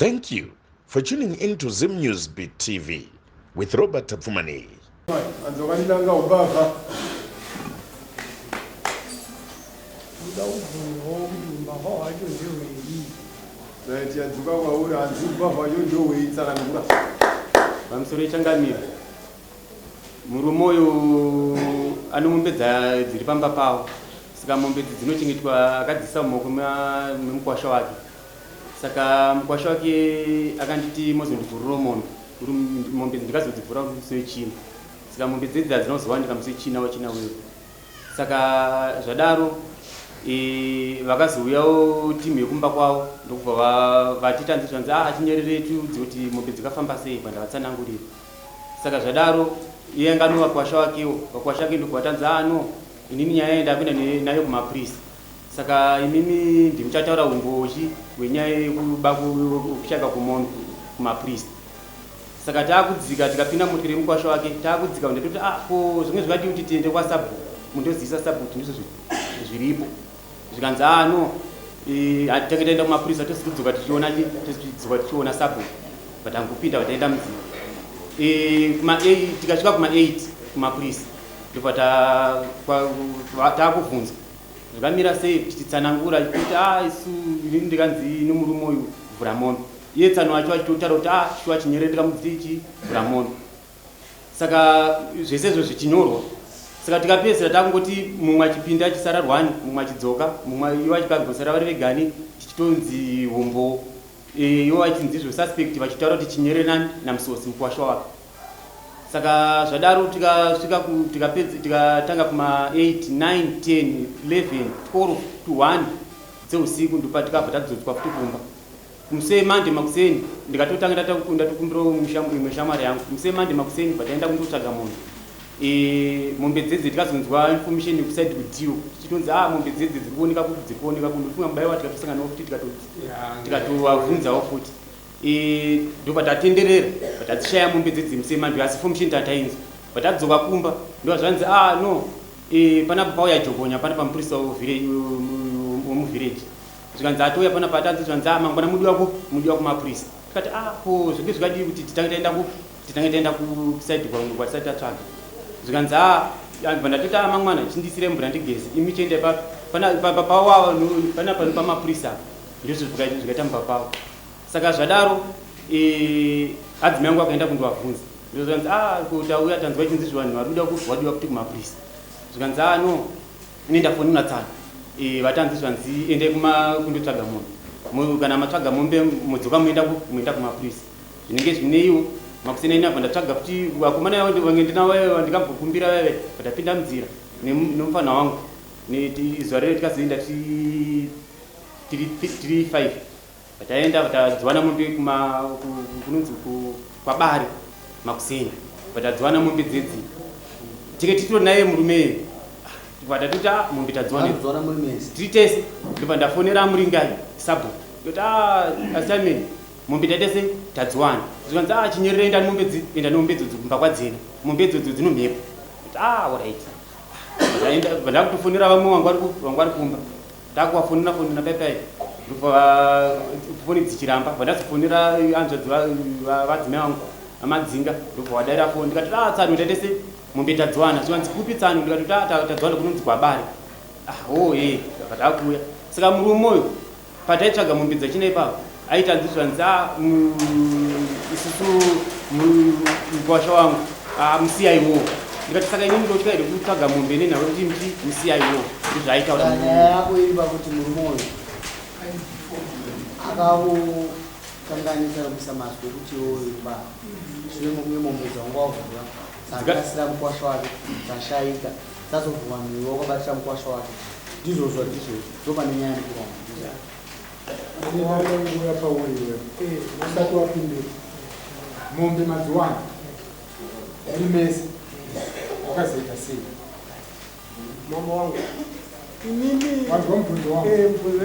Thank you for tuning in to Zim News Beat TV with Robert Tapfumani. Murumoyo anomumbedza dziri pamba pawo saka mombe dzinochengetwa akadzisa mumaoko memukwasha wake. Saka mukwasha wake akanditi mozondivhurira mombe ndikazodzivhura musi wechina. Saka mombe dzedzi hadzinozowanika musi wechina wechina wedu. Saka zvadaro vakazouyawo timu yekumba kwavo ndokubva vatitanzira chinyereretu kuti mombe dzikafamba sei pandavatsanangurira. Saka zvadaro iye ngano wakwasha wake ndokwatanza inini nyaya yendakuenda nayo kumaprisi. Saka inini ndimuchataura umboshi hwenyaya yekuba kushaka kumombe kumaprisi. Saka taakudzika tikapinda mutikire mukwasha wake taakudzika ndetoti ko zvimwe zvingati kuti tiende kwasabu mundozivisa sabu kuti ndizvo zviripo. Zvikanzi hatikatoenda kumaprisi tosidzoka tichiona sabu patangopinda vataenda mudzima. Tikasvika kuma8 kumaprisi ndobva taakubvunza zvakamira sei tichitsanangura kuti isu inini ndikanzi nomurume uyu vhura mombe. Iye tsano wacho achitotaura kuti shuwa chinyerendera mudzichi vhura mombe. Saka zvese izvo zvichinyorwa. Saka tikapedzera takungoti mumwe achipinda achisara rwani, mumwe achidzoka, mumwe iwo achikagosara vari vegani tichitonzi hombo iwo achinzi izvo suspect vachitaura kuti chinyererana namusosi mukwasha wake. Saka zvadaro tikatanga kuma8, 9, 10, 11, 12 to 1 dzeusiku ndipo tikabva tadzodzwa futi kumba. Musi Monday makuseni ndikatotanga ndatokumbira imwe shamwari yangu. Musi Monday makuseni pataenda kundotsvaga munhu. Mombe dzedzi tikazonzwa information kuside kudiyo tichitonzi mombe dzedzi dzirikuoneka kundofunga mubayiwa tikatosanganawo futi tikatovabvunzawo futi. Ndobva tatenderera patadzishaya mombe dzedzi musi Monday asi information tatainzwa. Patadzoka kumba ndozvanzi no panapo pauya jogonya pana pamupurisa womuvhireji. Zvikanzi atouya pana patanzi zvanzi mangwana mudiwa kumapurisa. Tikati ko zvinge zvikadii kuti titange taenda kuside kwangu kwatisati tatsvaga. Zvikanzi bva ndatoti mangwana chindisire mvura ndigezi imi chiende pana pamapurisa ndizvo zvikaita mubva. Saka zvadaro adzimai yangu akaenda kundovabvunza ndozvanzi kuti auya tanzwa chinzi vanhu wadiwa kuti kumapurisa. Zvikanzi ine ndafonera tsano vatanzi zvanzi endai kundotsvaga munhu kana matsvaga mombe mudzoka muenda kumapurisa. Zvinenge zvineiwo makuseni ina bva ndatsvaga kuti vakomana vange ndinavo vandingambokumbira veve vatapinda munzira nomufana wangu zuva rero tikazoenda tiri 5 vataenda vatadzwana mombe kunonzi kwabari makuseni vatadzwana mombe dzedzi titori naye murume vatatoti mombe tadzwana tiri tese ndobva ndafonera muringai sabu kuti assignment mombe tatese tadzwana. Zvikanzi chinyerere enda nombe idzodzo kumba kwadzena mombe idzodzo dzinomhepo kuti alright. Ndakutofonera vamwe wangu ari kumba ndakuvafonera paipai ndobva foni dzichiramba. Vandazofonera anzvadzi vadzimai vangu amadzinga ndobva wadaira foni ndikati tsano tatese mombe tadzwana. Zvikanzi kupi tsano ndikati tadzwana kunonzi kwabari. Vatakuya. Saka murume uyu pataitsvaga mombe dzachina ipapo aitanzi zvanzi isusu mukwasha wangu musiyaiwo. Ndikati saka inini ndochikaida kutsvaga mombe nenhau kuti musiyaiwo ndizvaaitaura yako iripa kuti murume uyu akaukanganisa kuisa mazwi ekuti imba shure mokunge mombe dzangu wavhura dzakasira mukwasha wake dzashaika dzazovhurwa mwiwa wakabatira mukwasha wake ndizvozvo ndopane nyaya nekuramba uya pauriwe usati wapindira mombe madziwana rimese wakazoita sei mama wangu inini wadzwa mubvunzo wangu mubvunzo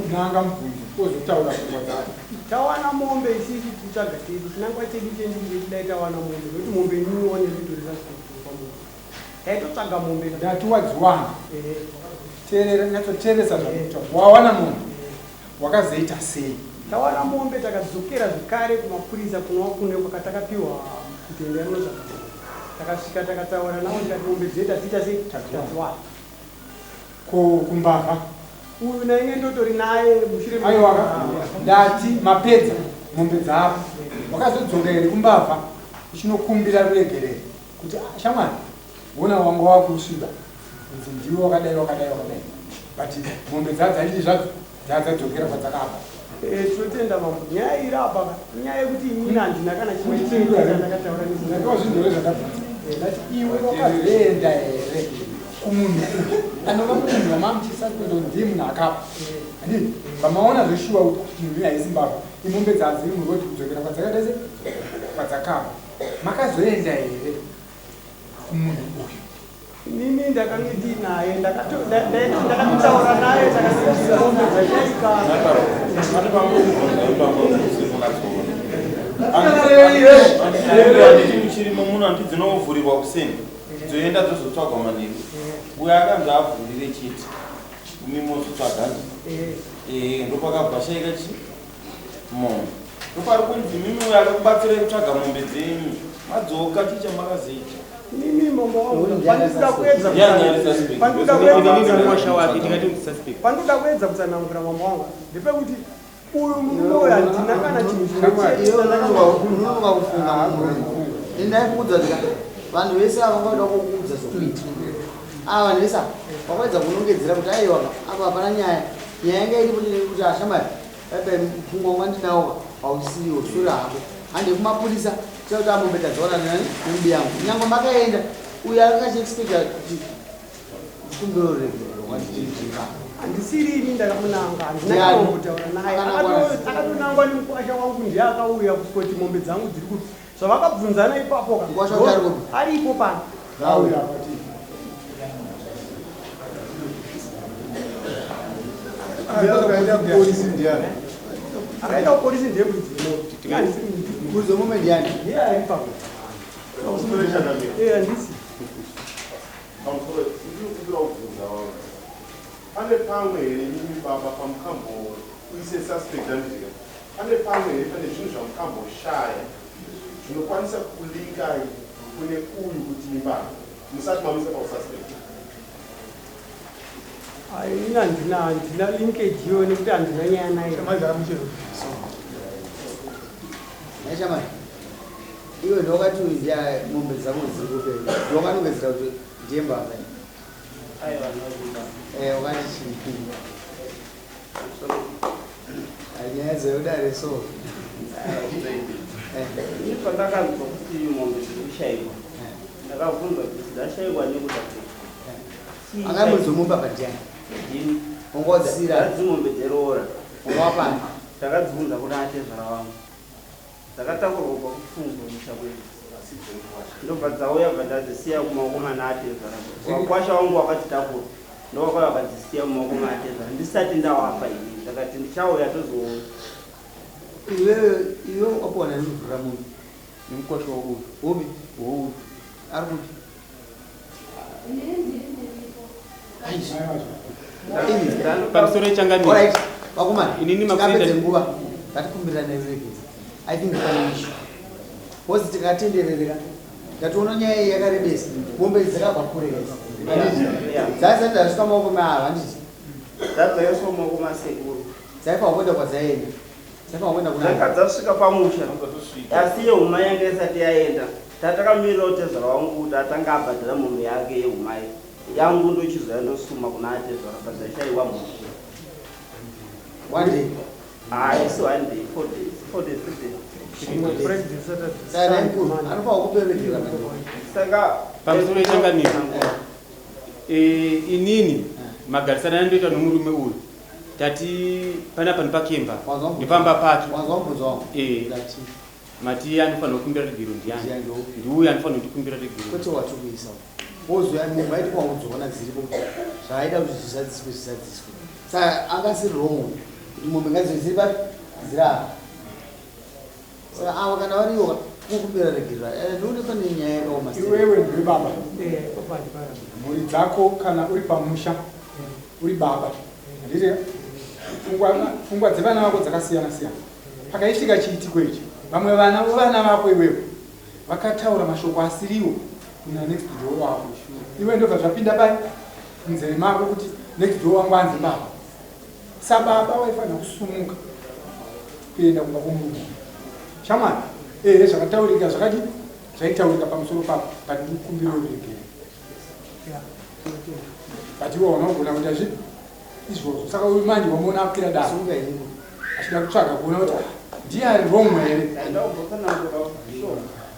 inanga mubvunzo ozotaura pfungwa dzako. Tawana mombe isisi kutsvaga tedu tinangwa chedu chendinge tidai tawana mombe nokuti mombe ininiwo nezvitori zvazvitopamobe taitotsvaga mombe ndati wadziwana teerera nyatsoteeresa zvakuita wawana mombe wakazoita sei tawana mombe takadzokera zvekare kumapurisa kune kwakatakapiwa kutenda rinotsvaga takasvika takataura navo tikati mombe dzedu hadziita sei tadziwana kumbavha uyu nainge ndotori naye mushure aiwa ndati mapedza mombe dzavo wakazodzoka here kumbavha uchinokumbira ruregerere kuti shamwari wona wangu wakusviba kuti ndiwo wakadai but mombe dzavo dzanditi zvadzo dzadzadzokera kwadzakabva. tinotenda mambo nyaya irapa nyaya yekuti inini handina kana chimwe chandakataura nezvindore zvakabvunza ndati iwe wakazoenda here kumunhu anova munhu wamamuchisa kuto ndiye munhu akapa andii pamaona zveshuwa kuti munhu haizimbabwe imombe dzadziri muroti kudzokera kwadzakadese kwadzakabva makazoenda here kumunhu uyu? inini ndakange ndinaye ndakatotaura naye takasiisa mombe muchirimo muno handi dzinovhurirwa kuseni dzoenda dzozotsvagwa manheru uyo akanzi avhurire chete mimozotsvagana ndopakabva shaika chi mombe ndopari kunzi mimi uyo akakubatsirai kutsvaga mombe dzenyu madzoka chicha makazoita mimi mombo pandoda kuedza kutsanangura mambo wangu ndepekuti uyu murume handina kana chinhu ndaifungudzwa tika vanhu vese ava vanoda kukuudza zvokuita ava vanhu vese ava vakaedza kunongedzera kuti aiwa apa hapana nyaya yanga iripo kuti ashamari mfungo wanga ndinawo hausiriwo shure hako hande kumapurisa chekuti amombe tadzaona nembi yangu nyange makaenda uyo akachiexpecta kuti kumbiro regerero handisiri ini ndakamunanga handinakambotaura naye akatonangwa nemukwasha wangu ndiye akauya kuti mombe dzangu dziri kuti zvavakabvunzana ipapo aripo pano akaenda kupolisi kuzo mombe ndiani ndiyaipapo handisi pane pamwe here mimi baba pamukambo uise suspect andika pane pamwe here pane zvinhu zvamukamboshaya zvinokwanisa kulinga kune uyu kuti imbava musati mamisa paususpect? ini handina linkage iyo nekuti handina nyaya naye naishamai iwe ndokati uyu ndiya mombe dzangu dziri kupera ndokanongedzera kuti ndiye mbava wakati nyaya dzeudare so ini pandakanzwa kuti mombe dziri kushayikwa ndakabvunzwa kuti dzashayikwa nekuda angambozomupa patiani ungodzira dzimombe dzeroora ungawapana ndakadzibvunza kuti atezvara wangu dzakatakurwa kwakufungo musha kwedu ndobva dzauya bva tadzisiya kumaoko mana atezvara wakwasha wangu wakati takura ndowakauya vakadzisiya mumaoko maatezvara ndisati ndawapa ini ndakati ndichauya tozoona iwe wakuwana nemvura munhu nemukwasha wauyu upi wouyu ari kuti pamusoro yechangamiro vakomana inini tikapedze nguva ngatikumbirana nerurekezi I think pane ishu pozi tikatenderereka ngationa nyaya iyi yakarebesa mombe dzakabva kure dzasati dzasvika maoko maavo handiti dzadzayoswa maoko masekuru dzaifa kuenda kwadzaenda dzaifa kuenda dzakadzasvika pamusha asi yehuma yanga isati yaenda tatakamirira utezvara wangu kuti atanga abhadhira mombe yake yehumai yangu ndochizoya ndosuma kuna atezvara padzashaiwa mhuri one day haisi 1 day 4 days 3 days saka naikuru anofanwa kuberekera saka pamusoro yechangamiro inini magarisana andoita nomurume uyu tati pana pano pakemba ndipamba pake wanzwambudza wangu mati anofanira kukumbira regero ndiani ndiuyo anofanira kutikumbira regero kwete watikuisa wozoya mumba aiti kwaudzoona dziripo zvaaida kuti zvizadziswe saka angasiri wrong kuti mombe ngadzive dziri pati dziri apa saka ava kana variwo kukumbira regero ndoone pane nyaya yakaoma iwewe ndiri baba mhuri dzako kana uri pamusha uri baba handiti pfungwa dzevana vako dzakasiyana siyana. Pakaitika chiitiko ichi, vamwe vana vako iwewe vakataura mashoko asiriwo kuna next door wako. Iwe ndobva zvapinda pai munzeve mako kuti next door wangu anzi baba. Sababa waifana kusumuka kuenda kumba kwomurungu. Shamwari, zvakataurika zvakati zvaitaurika pamusoro papo pandikumbiro kuregera. But iwe unogona kuita izvozvo. Saka uyu manje wamuona akwira daro achida kutsvaga kuona kuti ndiani romwe here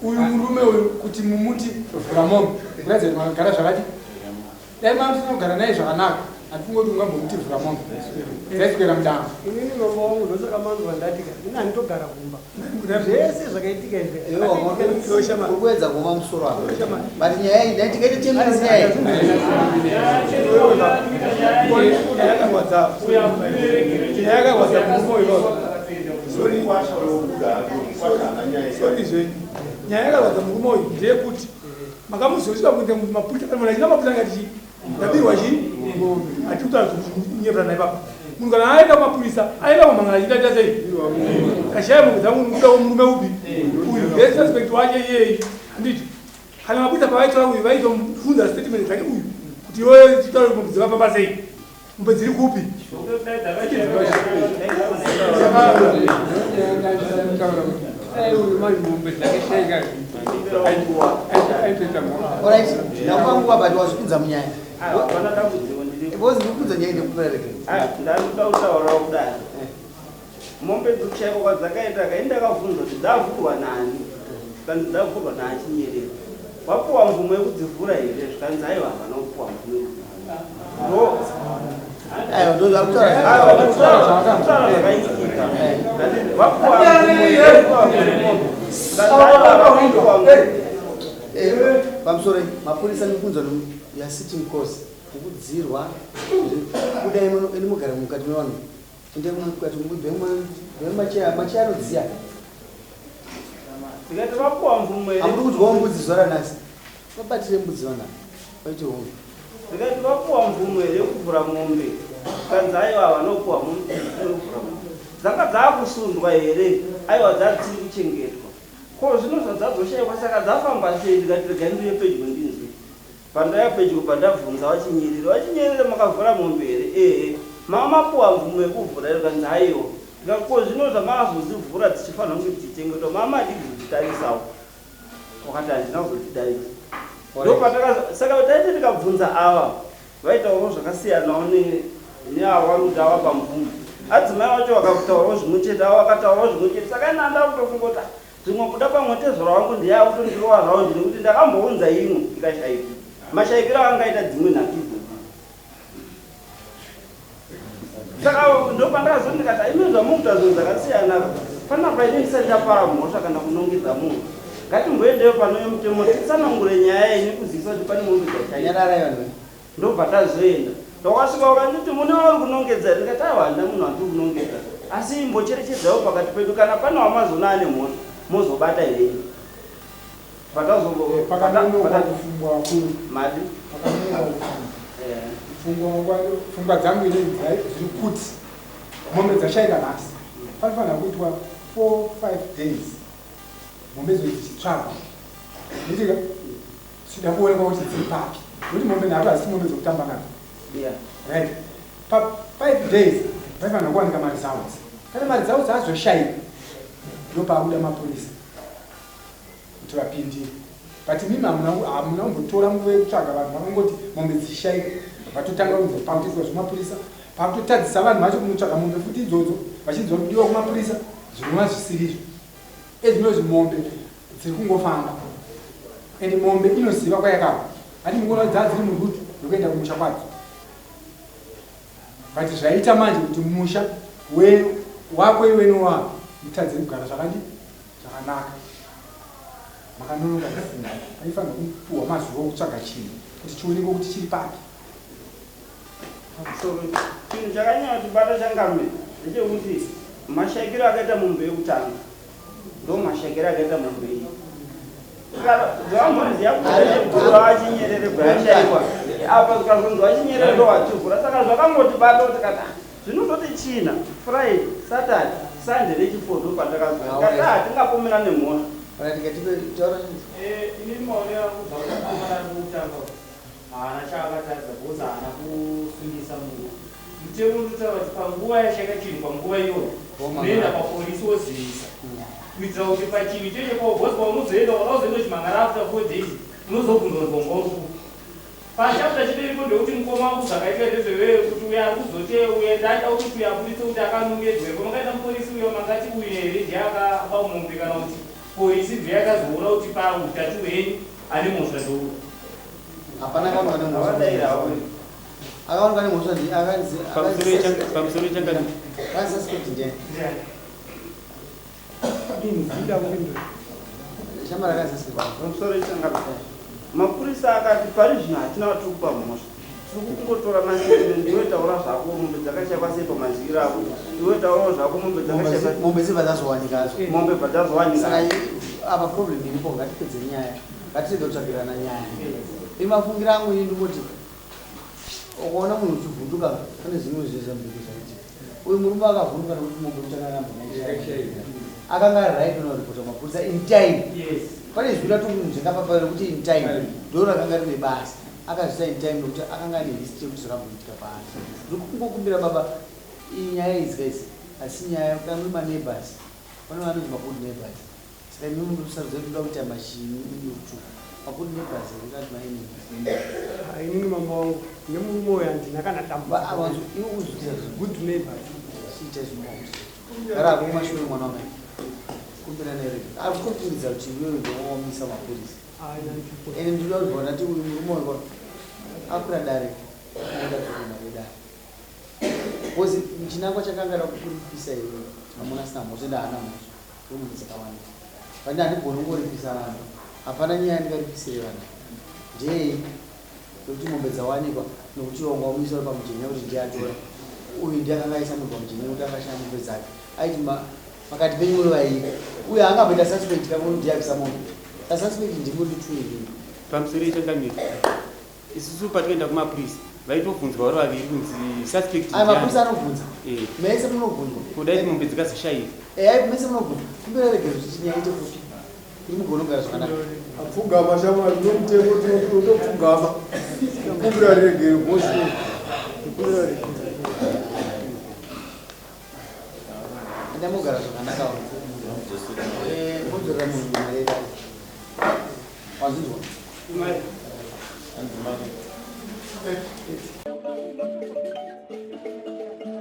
uyu murume uyu kuti mumuti vhura mombe kuratidza kuti makagara zvakati dai mama tinogara naye zvakanaka hatifunge kuti ungambomuti vhura mombe dzaiswera mudango. Inini mama wangu ndosaka manzwa ndatika ini handitogara kumba zvese zvakaitika izvekuedza kuoma musoro wako but nyaya iyi ndaitikaite chemisi nyaya nyaya yakarwadza murume uyu ndeyekuti makamuzoiswa kuita mapurisa kana achina mapurisa ngati ndabirwa chii atikutaa nyepera naye papa munhu kana aenda kumapurisa aenda kumangana achitaita sei kashaya munhu dzamuda murume upi uyu best wache iyeyi handiti kana mapurisa pavaitora uyu vaitofunza statement dzake uyu kuti iwe chitaura kuti mumbe dzivafamba sei mumbe dziri kupi ndakuanguva bati wazvipinza munyaya vozi ndikupinza nyaya ndekupererekera ndanoda kutaurawo kudai mombe dzikushaiwa kwadzakaita kai ndakavhunza kuti dzavhurwa nani zvikanzi dzavhurwa naachinyerera wapuwa mvumo yekudzivhura here zvikanzi aiwa havana kupuwa mvumo zvakaitika vapuwa pamusoro mapurisa nekubvunza yasitting course kukudzirwa kudai inimugara mukati mevanhu ende mukati bhemacheya anodziya tikati vapuwa mvumo hamudi kudyawo mbudzi zuva ranhasi vabatire mbudzi vanhasi vaite hongu tikati vapuwa mvumo here yekuvhura mombe kanzi aiwa vanopuwa mombe dzanga dzaakusundwa here aiwa dzatiri kuchengetwa ko zvino zvadzadzoshaikwa saka dzafamba sei ndikati regai ndiye pedyo ndinzwi pandaya pedyo pandabvunza wachinyerere makavhura mombe here mamapuwa mvumo yekuvhura here kanzi aiwa ko zvino zvamazozivhura dzichifanira kunge dzichichengetwa mama adii kudzitarisawo wakati handina kuzotidarisa saka taiti tikabvunza ava vaitaurawo zvakasiyanawo neavo varuti ava pamvumbi adzimai vacho vakataurawo zvimwe chete avo vakataurawo zvimwe chete saka ina anda kutofunga kuti zvimwe kuda pamwetezvoro wangu ndiyava kutondirowa zvawo ndine kuti ndakambounza imwe ikashaika mashaikiro akangaita dzimwe nhakidzo saka ndopandakazondikati ime zvamukuta zvinhu zvakasiyana panapa ine ndisati ndapara mhosva kana kunongedza munhu ngatimboendeyo panoyo mutemo titsanangure nyaya iyi nekuziviswa kuti pane mombe dzachanyarara ndobva tazoenda ndakasvika ukanditi mune vari kunongedza ndikati aiwa handina munhu handiri kunongedza asi imbocherechedzawo pakati pedu kana pane wamazona ane mhosva mozobata here madi pfungwa dzangu ine dziri kuti mombe dzashaika nhasi panofanira kuitwa 4-5 days mombe idzo dzichitsvagwa itika chida kuonekwa kuti dziri papi nokuti mombe nato hadzisi mombe dzokutamba nadzo right pa5 days paifanira kuwanika maresults kana maresults azoshaika ndopaabuda mapurisa kuti vapindire but mimi hamuna kumbotora nguva yekutsvaga vanhu vakangoti mombe dzishaika vatotanga kunze pakutiswa zvemapurisa pakutotadzisa vanhu vacho kunotsvaga mombe futi idzodzo vachinzwa kudiwa kumapurisa zvinova zvisirizvo ezvino zvimombe dziri kungofamba ende mombe inoziva kwayakabva hati mungona dzaa dziri murutu rwekuenda kumusha kwadzo but zvaita manje kuti musha wako iwe nowavo mutadziri kugara zvakanaka makanonoka kufunga aifanira kupuhwa mazuva okutsvaga chinhu kuti chionekwe kuti chiri papi chinhu chakanyanya kutibata changame ndechekuti mashaikiro akaita mombe yekutanga ndo mashaikiro akaita mombe iyi dzavamboziyakuaa achinyerere bwayashaikwa apa zvikazonzi wachinyerere ndo wachivhura saka zvakangotibata kuti kata zvinototi china friday saturday sunday nechifoto patakazoa hatingapomera nemhosva inini maonera kuzakukomana kutanga haana chaakatadza bhozi haana kusungisa munhu mutemo unotaura kuti panguva yachakachiri panguva iyoyo unoenda papolisi wozivisa kuitira kuti pachiri cheche paubhozi paunozoenda kana uzoenda chimangara after 4 days unozobvunzwa ngauku pachapta chibereko ndekuti mukoma wangu zvakaitwa ndezvewewe kuti uya ari kuzote uye ndaida kuti uya polisi kuti akanongedzwepo makaita mupolisi uyo mangati uye here ndiye akaba umombe kana kuti polisi ndiye akazoona kuti pautatu hwenyu ane mhosva ndouro hapana akaoneka nemhosva pamusoro changani akasuspect ndiani ida kupindura shamba rakasuspect pamusoro changani mapurisa akati pari zvino hatina vatukupa mhosva tiri kungotora mastatement iwe taura zvako mombe dzakashayikwa sei pamaziviro ako iwe taurawo zvako mombe dzakashayikwa mombe dzibva dzazowanikazo mombe bva dzazowanika apa problem iripo ngatipedze nyaya ngatirege kutsvagirana nyaya imafungira angu ini ndikuti ukaona munhu uchivhunduka pane zvimwe zvezvambiri zvaiti uyu murume akavhunduka nekuti mombe kuchakanamba akanga ari right unoripota mapurisa in time pane zvira tunhu zvingapapaira kuti in time ndo rakanga rine basa akazvisa in time nokuti akanga ane history yekuti zvakamboitika paasi ndiri kungokumbira baba inyaya idzi kaisi asi nyaya kamwe maneighbors pane vanonzi magood neighbors saka imi mundu usarudza kuda kuita mashini iyotu magood neighbors rekati mainei inini mama wangu nemurume uyo handina kana dambavanzo iwe uzvikira good neighbors chiita zvimauti gara akumashure mwana wamai kumbira nerege ari kutoturidza kuti iwewe ndowaomisa mapurisa ende ndinoda kuzvona ti uyu murume uyo akura dare aenda kurumawe dare bcause chinangwa chakanga da kuripisa iwe hamuna sina mhosva ende haana mhosva ndomunhu dzakawanda pane handigoni kungoripisa vanhu hapana nyaya ndingaripisire vanhu ndei nokuti mombe dzawanikwa nokuti wanga umisa uri pamujenya kuti ndiatora uyu ndiakanga aisa munhu pamujenya kuti akashaya mombe dzake aiti pakati penyu muri vairi uye angamboita suspect kakono ndiyavisa mombe sasuspect ndimundituini pamusoro ichangamiri isusu patinoenda kumapurisa vaitobvunzwa vari vaviri kunzi suspect mapurisa anobvunza mese munobvunzwa kudaiti mombe dzikazoshayika ai mese munobvunza kumbererege kuti chinyaite kuti iri mugonogara zvakanaka apfugama shamwari nomutemo topfugama kumbira rege bosi ndamugara zvakanaka kudzorera munhu mareda wazvinzwa Thank you.